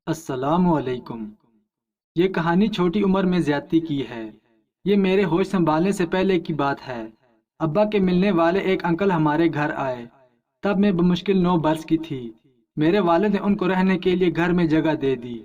السلام علیکم۔ یہ کہانی چھوٹی عمر میں زیادتی کی ہے۔ یہ میرے ہوش سنبھالنے سے پہلے کی بات ہے۔ ابا کے ملنے والے ایک انکل ہمارے گھر آئے۔ تب میں بمشکل 9 برس کی تھی۔ میرے والد نے ان کو رہنے کے لیے گھر میں جگہ دے دی۔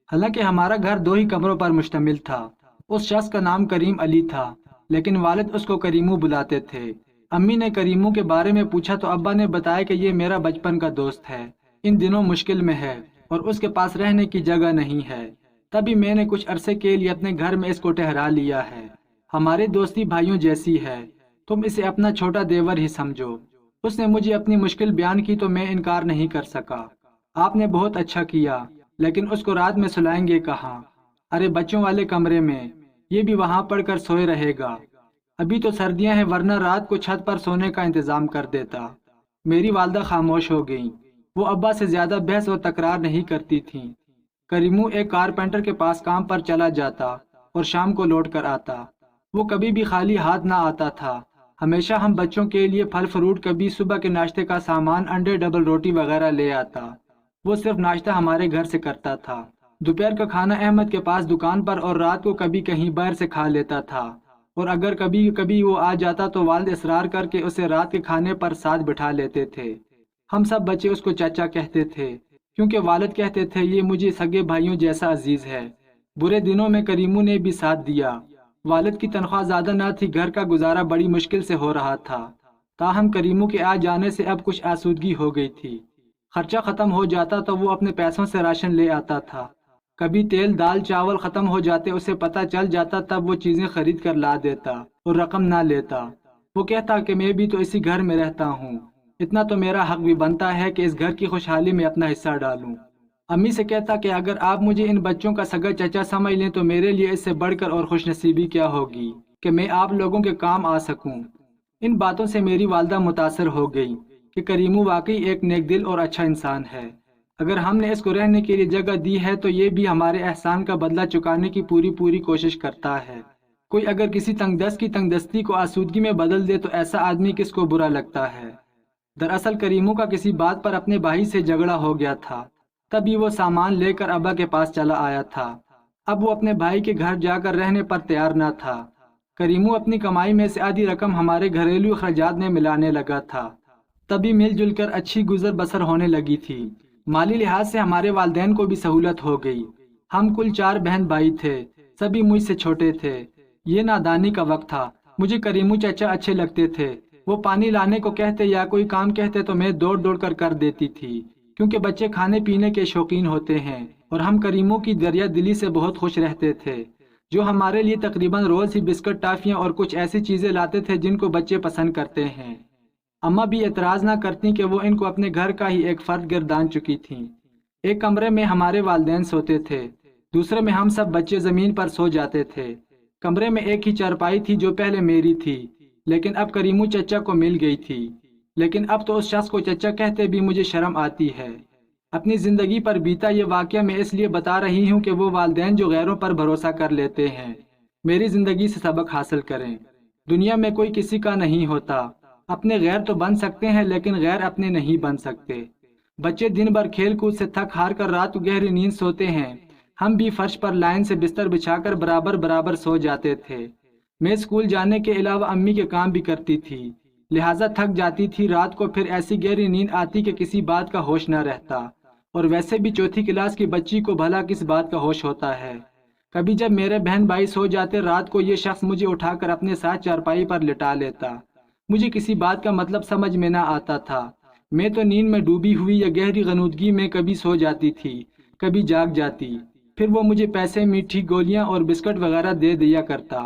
حالانکہ ہمارا گھر 2 ہی کمروں پر مشتمل تھا۔ اس شخص کا نام کریم علی تھا، لیکن والد اس کو کریمو بلاتے تھے۔ امی نے کریمو کے بارے میں پوچھا تو ابا نے بتایا کہ یہ میرا بچپن کا دوست ہے، ان دنوں مشکل میں ہے اور اس کے پاس رہنے کی جگہ نہیں ہے۔ تبھی میں نے کچھ عرصے کے لیے اپنے گھر میں اس کو ٹھہرا لیا ہے۔ ہماری دوستی بھائیوں جیسی ہے، تم اسے اپنا چھوٹا دیور ہی سمجھو۔ اس نے مجھے اپنی مشکل بیان کی تو میں انکار نہیں کر سکا۔ آپ نے بہت اچھا کیا، لیکن اس کو رات میں سلائیں گے کہاں؟ ارے بچوں والے کمرے میں، یہ بھی وہاں پڑھ کر سوئے رہے گا۔ ابھی تو سردیاں ہیں، ورنہ رات کو چھت پر سونے کا انتظام کر دیتا۔ میری والدہ خاموش ہو گئیں۔ وہ ابا سے زیادہ بحث اور تکرار نہیں کرتی تھیں۔ کریمو ایک کارپینٹر کے پاس کام پر چلا جاتا اور شام کو لوٹ کر آتا۔ وہ کبھی بھی خالی ہاتھ نہ آتا تھا۔ ہمیشہ ہم بچوں کے لیے پھل فروٹ، کبھی صبح کے ناشتے کا سامان، انڈے، ڈبل روٹی وغیرہ لے آتا۔ وہ صرف ناشتہ ہمارے گھر سے کرتا تھا۔ دوپہر کا کھانا احمد کے پاس دکان پر، اور رات کو کبھی کہیں باہر سے کھا لیتا تھا۔ اور اگر کبھی کبھی وہ آ جاتا تو والد اصرار کر کے اسے رات کے کھانے پر ساتھ بٹھا لیتے تھے۔ ہم سب بچے اس کو چچا کہتے تھے، کیونکہ والد کہتے تھے یہ مجھے سگے بھائیوں جیسا عزیز ہے۔ برے دنوں میں کریمو نے بھی ساتھ دیا۔ والد کی تنخواہ زیادہ نہ تھی، گھر کا گزارا بڑی مشکل سے ہو رہا تھا۔ تاہم کریمو کے آ جانے سے اب کچھ آسودگی ہو گئی تھی۔ خرچہ ختم ہو جاتا تو وہ اپنے پیسوں سے راشن لے آتا تھا۔ کبھی تیل، دال، چاول ختم ہو جاتے اسے پتہ چل جاتا، تب وہ چیزیں خرید کر لا دیتا اور رقم نہ لیتا۔ وہ کہتا کہ میں بھی تو اسی گھر میں رہتا ہوں، اتنا تو میرا حق بھی بنتا ہے کہ اس گھر کی خوشحالی میں اپنا حصہ ڈالوں۔ امی سے کہتا کہ اگر آپ مجھے ان بچوں کا سگا چچا سمجھ لیں تو میرے لیے اس سے بڑھ کر اور خوش نصیبی کیا ہوگی کہ میں آپ لوگوں کے کام آ سکوں۔ ان باتوں سے میری والدہ متاثر ہو گئی کہ کریمو واقعی ایک نیک دل اور اچھا انسان ہے۔ اگر ہم نے اس کو رہنے کے لیے جگہ دی ہے تو یہ بھی ہمارے احسان کا بدلہ چکانے کی پوری کوشش کرتا ہے۔ کوئی اگر کسی تنگ دست کی تنگ دستی کو آسودگی میں بدل دے تو ایسا آدمی کس کو برا لگتا ہے؟ دراصل کریمو کا کسی بات پر اپنے بھائی سے جھگڑا ہو گیا تھا، تبھی وہ سامان لے کر ابا کے پاس چلا آیا تھا۔ اب وہ اپنے بھائی کے گھر جا کر رہنے پر تیار نہ تھا۔ کریمو اپنی کمائی میں سے آدھی رقم ہمارے گھریلو اخراجات میں ملانے لگا تھا۔ تبھی مل جل کر اچھی گزر بسر ہونے لگی تھی۔ مالی لحاظ سے ہمارے والدین کو بھی سہولت ہو گئی۔ ہم کل 4 بہن بھائی تھے، سبھی مجھ سے چھوٹے تھے۔ یہ نادانی کا وقت تھا۔ مجھے کریمو چچا اچھے لگتے تھے۔ وہ پانی لانے کو کہتے یا کوئی کام کہتے تو میں دوڑ کر دیتی تھی، کیونکہ بچے کھانے پینے کے شوقین ہوتے ہیں، اور ہم کریمو کی دریا دلی سے بہت خوش رہتے تھے، جو ہمارے لیے تقریباً روز ہی بسکٹ، ٹافیاں اور کچھ ایسی چیزیں لاتے تھے جن کو بچے پسند کرتے ہیں۔ اماں بھی اعتراض نہ کرتی کہ وہ ان کو اپنے گھر کا ہی ایک فرد گردان چکی تھیں۔ ایک کمرے میں ہمارے والدین سوتے تھے، دوسرے میں ہم سب بچے زمین پر سو جاتے تھے۔ کمرے میں ایک ہی چارپائی تھی جو پہلے میری تھی، لیکن اب کریمو چچا کو مل گئی تھی۔ لیکن اب تو اس شخص کو چچا کہتے بھی مجھے شرم آتی ہے۔ اپنی زندگی پر بیتا یہ واقعہ میں اس لیے بتا رہی ہوں کہ وہ والدین جو غیروں پر بھروسہ کر لیتے ہیں، میری زندگی سے سبق حاصل کریں۔ دنیا میں کوئی کسی کا نہیں ہوتا۔ اپنے غیر تو بن سکتے ہیں، لیکن غیر اپنے نہیں بن سکتے۔ بچے دن بھر کھیل کود سے تھک ہار کر رات کو گہری نیند سوتے ہیں، ہم بھی فرش پر لائن سے بستر بچھا کر برابر سو جاتے تھے۔ میں اسکول جانے کے علاوہ امی کے کام بھی کرتی تھی، لہٰذا تھک جاتی تھی۔ رات کو پھر ایسی گہری نیند آتی کہ کسی بات کا ہوش نہ رہتا، اور ویسے بھی 4تھی کلاس کی بچی کو بھلا کس بات کا ہوش ہوتا ہے۔ کبھی جب میرے بہن بھائی سو جاتے رات کو، یہ شخص مجھے اٹھا کر اپنے ساتھ چارپائی پر لٹا لیتا۔ مجھے کسی بات کا مطلب سمجھ میں نہ آتا تھا۔ میں تو نیند میں ڈوبی ہوئی یا گہری غنودگی میں کبھی سو جاتی تھی، کبھی جاگ جاتی۔ پھر وہ مجھے پیسے، میٹھی گولیاں اور بسکٹ وغیرہ دے دیا کرتا،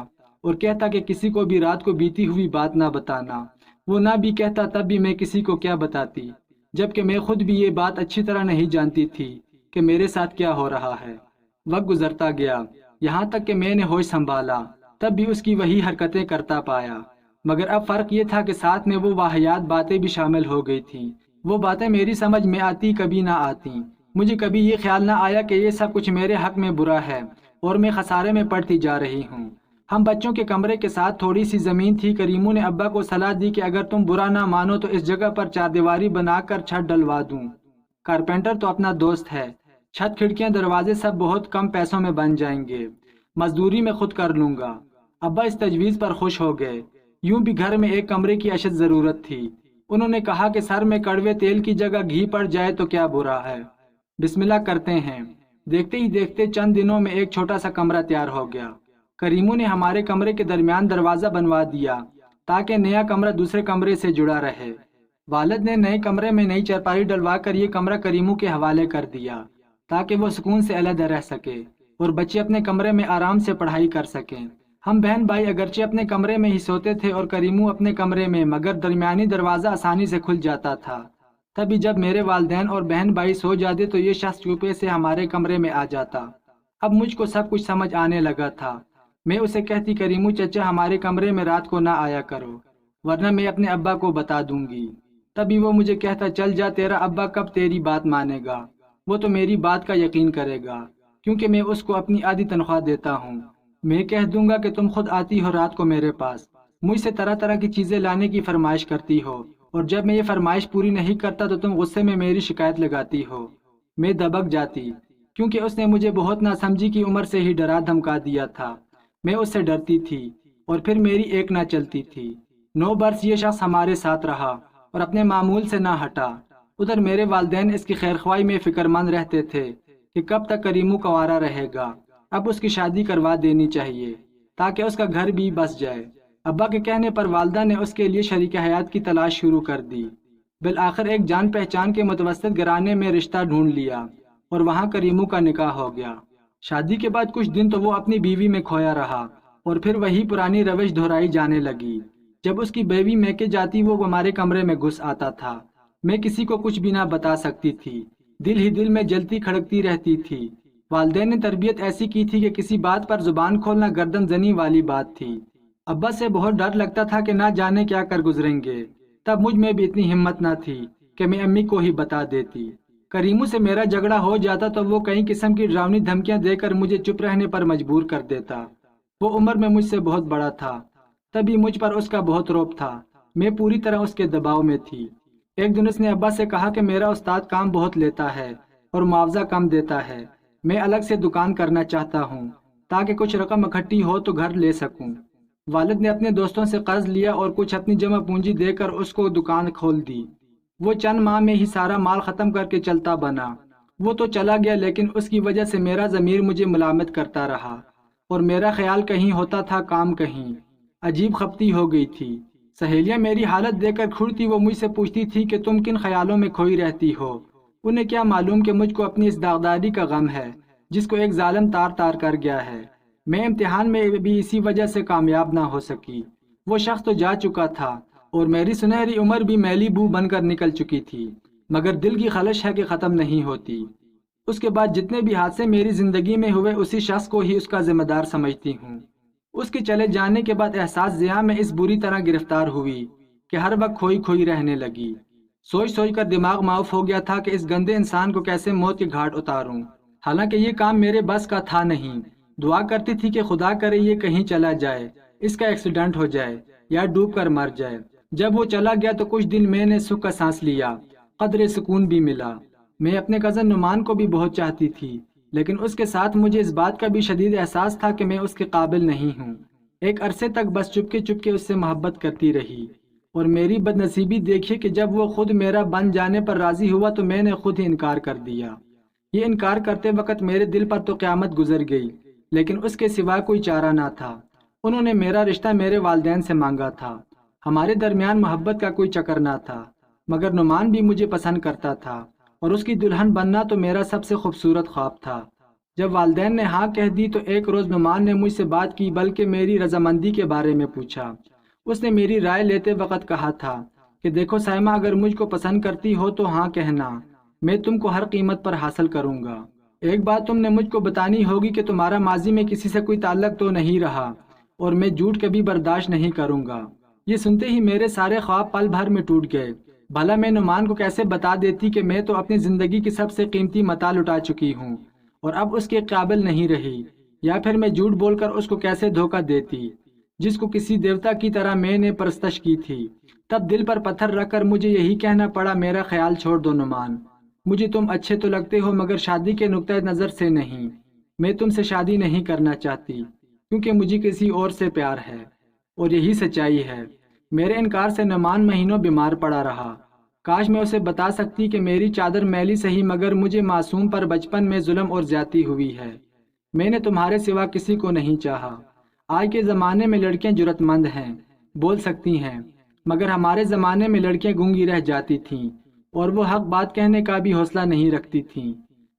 اور کہتا کہ کسی کو بھی رات کو بیتی ہوئی بات نہ بتانا۔ وہ نہ بھی کہتا تب بھی میں کسی کو کیا بتاتی، جبکہ میں خود بھی یہ بات اچھی طرح نہیں جانتی تھی کہ میرے ساتھ کیا ہو رہا ہے۔ وقت گزرتا گیا، یہاں تک کہ میں نے ہوش سنبھالا، تب بھی اس کی وہی حرکتیں کرتا پایا، مگر اب فرق یہ تھا کہ ساتھ میں وہ واہیات باتیں بھی شامل ہو گئی تھیں۔ وہ باتیں میری سمجھ میں آتی، کبھی نہ آتی۔ مجھے کبھی یہ خیال نہ آیا کہ یہ سب کچھ میرے حق میں برا ہے اور میں خسارے میں پڑتی جا رہی ہوں۔ ہم بچوں کے کمرے کے ساتھ تھوڑی سی زمین تھی۔ کریمو نے ابا کو صلاح دی کہ اگر تم برا نہ مانو تو اس جگہ پر 4 دیواری بنا کر چھت ڈلوا دوں۔ کارپینٹر تو اپنا دوست ہے، چھت کھڑکیاں دروازے سب بہت کم پیسوں میں بن جائیں گے، مزدوری میں خود کر لوں گا۔ ابا اس تجویز پر خوش ہو گئے۔ یوں بھی گھر میں ایک کمرے کی اشد ضرورت تھی۔ انہوں نے کہا کہ سر میں کڑوے تیل کی جگہ گھی پڑ جائے تو کیا برا ہے، بسم اللہ کرتے ہیں۔ دیکھتے ہی دیکھتے چند دنوں میں ایک چھوٹا سا کمرہ تیار ہو گیا۔ کریمو نے ہمارے کمرے کے درمیان دروازہ بنوا دیا تاکہ نیا کمرہ دوسرے کمرے سے جڑا رہے۔ والد نے نئے کمرے میں نئی چارپائی ڈلوا کر یہ کمرہ کریمو کے حوالے کر دیا تاکہ وہ سکون سے علیحدہ رہ سکے اور بچے اپنے کمرے میں آرام سے پڑھائی کر سکیں۔ ہم بہن بھائی اگرچہ اپنے کمرے میں ہی سوتے تھے اور کریمو اپنے کمرے میں، مگر درمیانی دروازہ آسانی سے کھل جاتا تھا۔ تبھی جب میرے والدین اور بہن بھائی سو جاتے تو یہ شخص چپے سے ہمارے کمرے میں آ جاتا۔ اب مجھ کو سب کچھ سمجھ آنے لگا تھا۔ میں اسے کہتی، کریمو چچا ہمارے کمرے میں رات کو نہ آیا کرو ورنہ میں اپنے ابا کو بتا دوں گی۔ تبھی وہ مجھے کہتا، چل جا، تیرا ابا کب تیری بات مانے گا، وہ تو میری بات کا یقین کرے گا کیونکہ میں اس کو اپنی آدھی تنخواہ دیتا ہوں۔ میں کہہ دوں گا کہ تم خود آتی ہو رات کو میرے پاس، مجھ سے طرح طرح کی چیزیں لانے کی فرمائش کرتی ہو، اور جب میں یہ فرمائش پوری نہیں کرتا تو تم غصے میں میری شکایت لگاتی ہو۔ میں دبک جاتی کیونکہ اس نے مجھے بہت ناسمجھی کی عمر سے ہی ڈرا دھمکا دیا تھا۔ میں اس سے ڈرتی تھی اور پھر میری ایک نہ چلتی تھی۔ 9 برس یہ شخص ہمارے ساتھ رہا اور اپنے معمول سے نہ ہٹا۔ ادھر میرے والدین اس کی خیر خواہی میں فکر مند رہتے تھے کہ کب تک کریمو کنوارا رہے گا، اب اس کی شادی کروا دینی چاہیے تاکہ اس کا گھر بھی بس جائے۔ ابا کے کہنے پر والدہ نے اس کے لیے شریک حیات کی تلاش شروع کر دی۔ بالآخر ایک جان پہچان کے متوسط گھرانے میں رشتہ ڈھونڈ لیا اور وہاں کریمو کا نکاح ہو گیا۔ شادی کے بعد کچھ دن تو وہ اپنی بیوی میں کھویا رہا اور پھر وہی پرانی روش دہرائی جانے لگی۔ جب اس کی بیوی میکے جاتی وہ ہمارے کمرے میں گھس آتا تھا۔ میں کسی کو کچھ بھی نہ بتا سکتی تھی، دل ہی دل میں جلتی کھڑکتی رہتی تھی۔ والدین نے تربیت ایسی کی تھی کہ کسی بات پر زبان کھولنا گردن زنی والی بات تھی۔ ابا سے بہت ڈر لگتا تھا کہ نہ جانے کیا کر گزریں گے۔ تب مجھ میں بھی اتنی ہمت نہ تھی کہ میں امی کو ہی بتا دیتی۔ کریمو سے میرا جھگڑا ہو جاتا تو وہ کئی قسم کی ڈراؤنی دھمکیاں دے کر مجھے چپ رہنے پر مجبور کر دیتا۔ وہ عمر میں مجھ سے بہت بڑا تھا، تبھی مجھ پر اس کا بہت روب تھا۔ میں پوری طرح اس کے دباؤ میں تھی۔ ایک دن اس نے ابا سے کہا کہ میرا استاد کام بہت لیتا ہے اور معاوضہ کم دیتا ہے، میں الگ سے دکان کرنا چاہتا ہوں تاکہ کچھ رقم اکٹھی ہو تو گھر لے سکوں۔ والد نے اپنے دوستوں سے قرض لیا اور کچھ اپنی جمع پونجی دے کر اس کو دکان کھول دی۔ وہ چند ماہ میں ہی سارا مال ختم کر کے چلتا بنا۔ وہ تو چلا گیا لیکن اس کی وجہ سے میرا ضمیر مجھے ملامت کرتا رہا اور میرا خیال کہیں ہوتا تھا کام کہیں۔ عجیب خپتی ہو گئی تھی۔ سہیلیاں میری حالت دیکھ کر کھڑتی وہ مجھ سے پوچھتی تھی کہ تم کن خیالوں میں کھوئی رہتی ہو۔ انہیں کیا معلوم کہ مجھ کو اپنی اس داغداری کا غم ہے جس کو ایک ظالم تار تار کر گیا ہے۔ میں امتحان میں بھی اسی وجہ سے کامیاب نہ ہو سکی۔ وہ شخص تو جا چکا تھا اور میری سنہری عمر بھی میلی بو بن کر نکل چکی تھی، مگر دل کی خلش ہے کہ ختم نہیں ہوتی۔ اس کے بعد جتنے بھی حادثے میری زندگی میں ہوئے اسی شخص کو ہی اس کا ذمہ دار سمجھتی ہوں۔ اس کے چلے جانے کے بعد احساس ضیاء میں اس بری طرح گرفتار ہوئی کہ ہر وقت کھوئی کھوئی رہنے لگی۔ سوچ سوچ کر دماغ معاف ہو گیا تھا کہ اس گندے انسان کو کیسے موت کے گھاٹ اتاروں۔ حالانکہ یہ کام میرے بس کا تھا نہیں۔ دعا کرتی تھی کہ خدا کرے یہ کہیں چلا جائے، اس کا ایکسیڈنٹ ہو جائے یا ڈوب کر مر جائے۔ جب وہ چلا گیا تو کچھ دن میں نے سکھ کا سانس لیا، قدر سکون بھی ملا۔ میں اپنے کزن نعمان کو بھی بہت چاہتی تھی، لیکن اس کے ساتھ مجھے اس بات کا بھی شدید احساس تھا کہ میں اس کے قابل نہیں ہوں۔ ایک عرصے تک بس چپکے اس سے محبت کرتی رہی، اور میری بد نصیبی دیکھیے کہ جب وہ خود میرا بن جانے پر راضی ہوا تو میں نے خود ہی انکار کر دیا۔ یہ انکار کرتے وقت میرے دل پر تو قیامت گزر گئی، لیکن اس کے سوا کوئی چارہ نہ تھا۔ انہوں نے میرا رشتہ میرے والدین سے مانگا تھا۔ ہمارے درمیان محبت کا کوئی چکر نہ تھا، مگر نعمان بھی مجھے پسند کرتا تھا اور اس کی دلہن بننا تو میرا سب سے خوبصورت خواب تھا۔ جب والدین نے ہاں کہہ دی تو ایک روز نعمان نے مجھ سے بات کی، بلکہ میری رضامندی کے بارے میں پوچھا۔ اس نے میری رائے لیتے وقت کہا تھا کہ دیکھو سائمہ، اگر مجھ کو پسند کرتی ہو تو ہاں کہنا، میں تم کو ہر قیمت پر حاصل کروں گا۔ ایک بات تم نے مجھ کو بتانی ہوگی کہ تمہارا ماضی میں کسی سے کوئی تعلق تو نہیں رہا، اور میں جھوٹ کبھی برداشت نہیں کروں گا۔ یہ سنتے ہی میرے سارے خواب پل بھر میں ٹوٹ گئے۔ بھلا میں نعمان کو کیسے بتا دیتی کہ میں تو اپنی زندگی کی سب سے قیمتی متاع لٹا چکی ہوں اور اب اس کے قابل نہیں رہی، یا پھر میں جھوٹ بول کر اس کو کیسے دھوکہ دیتی جس کو کسی دیوتا کی طرح میں نے پرستش کی تھی۔ تب دل پر پتھر رکھ کر مجھے یہی کہنا پڑا، میرا خیال چھوڑ دو نعمان، مجھے تم اچھے تو لگتے ہو مگر شادی کے نقطۂ نظر سے نہیں۔ میں تم سے شادی نہیں کرنا چاہتی کیونکہ مجھے کسی اور سے پیار ہے، اور یہی سچائی ہے۔ میرے انکار سے نعمان مہینوں بیمار پڑا رہا۔ کاش میں اسے بتا سکتی کہ میری چادر میلی صحیح مگر مجھے معصوم پر بچپن میں ظلم اور زیادتی ہوئی ہے۔ میں نے تمہارے سوا کسی کو نہیں چاہا۔ آج کے زمانے میں لڑکیاں جرأت مند ہیں، بول سکتی ہیں، مگر ہمارے زمانے میں لڑکیاں گونگی رہ جاتی تھیں اور وہ حق بات کہنے کا بھی حوصلہ نہیں رکھتی تھیں۔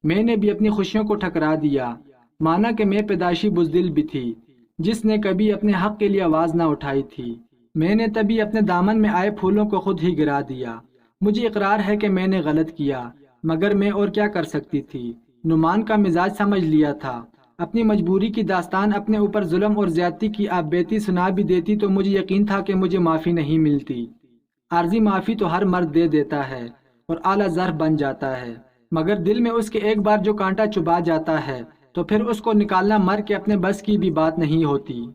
میں نے بھی اپنی خوشیوں کو ٹھکرا دیا، مانا کہ میں پیدائشی بزدل بھی تھی جس نے کبھی اپنے حق کے لیے آواز نہ اٹھائی تھی۔ میں نے تبھی اپنے دامن میں آئے پھولوں کو خود ہی گرا دیا۔ مجھے اقرار ہے کہ میں نے غلط کیا، مگر میں اور کیا کر سکتی تھی؟ نعمان کا مزاج سمجھ لیا تھا۔ اپنی مجبوری کی داستان اپنے اوپر ظلم اور زیادتی کی آپ بیتی سنا بھی دیتی تو مجھے یقین تھا کہ مجھے معافی نہیں ملتی۔ عارضی معافی تو ہر مرد دے دیتا ہے اور اعلیٰ ظرف بن جاتا ہے، مگر دل میں اس کے ایک بار جو کانٹا چبھا جاتا ہے تو پھر اس کو نکالنا مر کے اپنے بس کی بھی بات نہیں ہوتی۔